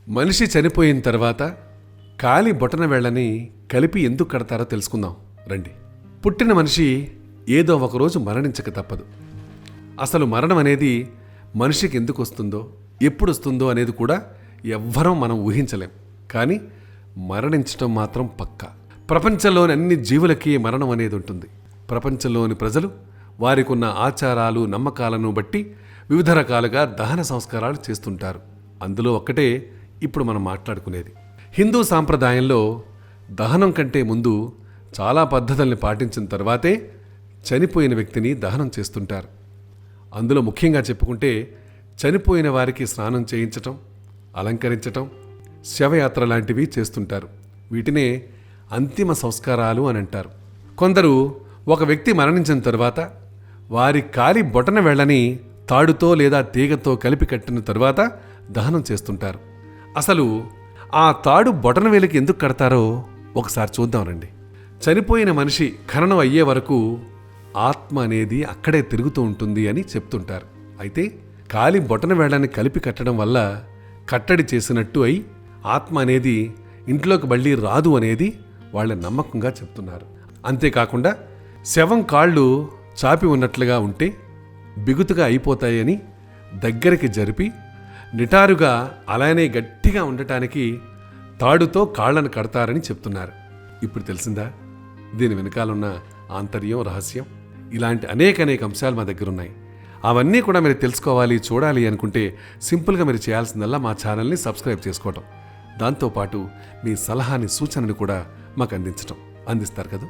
మనిషి చనిపోయిన తర్వాత కాలి బొటన వేళ్ళని కలిపి ఎందుకు కడతారో తెలుసుకుందాం రండి. పుట్టిన మనిషి ఏదో ఒకరోజు మరణించక తప్పదు. అసలు మరణం అనేది మనిషికి ఎందుకు వస్తుందో, ఎప్పుడు వస్తుందో అనేది కూడా ఎవ్వరం మనం ఊహించలేం. కానీ మరణించటం మాత్రం పక్కా. ప్రపంచంలోని అన్ని జీవులకి మరణం అనేది ఉంటుంది. ప్రపంచంలోని ప్రజలు వారికి ఉన్న ఆచారాలు, నమ్మకాలను బట్టి వివిధ రకాలుగా దహన సంస్కారాలు చేస్తుంటారు. అందులో ఒక్కటే ఇప్పుడు మనం మాట్లాడుకునేది. హిందూ సాంప్రదాయంలో దహనం కంటే ముందు చాలా పద్ధతుల్ని పాటించిన తర్వాతే చనిపోయిన వ్యక్తిని దహనం చేస్తుంటారు. అందులో ముఖ్యంగా చెప్పుకుంటే చనిపోయిన వారికి స్నానం చేయించటం, అలంకరించటం, శవయాత్ర లాంటివి చేస్తుంటారు. వీటినే అంతిమ సంస్కారాలు అని అంటారు. కొందరు ఒక వ్యక్తి మరణించిన తర్వాత వారి కాలి బొటన వేళ్ళని తాడుతో లేదా తీగతో కలిపి కట్టిన తర్వాత దహనం చేస్తుంటారు. అసలు ఆ తాడు బొటన వేలికి ఎందుకు కడతారో ఒకసారి చూద్దాం రండి. చనిపోయిన మనిషి ఖననం అయ్యే వరకు ఆత్మ అనేది అక్కడే తిరుగుతూ ఉంటుంది అని చెప్తుంటారు. అయితే కాలి బొటన వేళ్ళని కలిపి కట్టడం వల్ల కట్టడి చేసినట్టు అయి ఆత్మ అనేది ఇంట్లోకి మళ్ళీ రాదు అనేది వాళ్ళ నమ్మకంగా చెప్తున్నారు. అంతేకాకుండా శవం కాళ్ళు చాపి ఉన్నట్లుగా ఉంటే బిగుతుగా అయిపోతాయని దగ్గరికి జరిపి నిటారుగా అలానే గట్టిగా ఉండటానికి తాడుతో కాళ్లను కడతారని చెప్తున్నారు. ఇప్పుడు తెలిసిందా దీని వెనకాలన్న ఆంతర్యం, రహస్యం? ఇలాంటి అనేక అంశాలు మా దగ్గర ఉన్నాయి. అవన్నీ కూడా మీరు తెలుసుకోవాలి, చూడాలి అనుకుంటే సింపుల్గా మీరు చేయాల్సిందల్లా మా ఛానల్ని సబ్స్క్రైబ్ చేసుకోవటం, దాంతోపాటు మీ సలహాని, సూచనని కూడా మాకు అందిస్తారు కదా.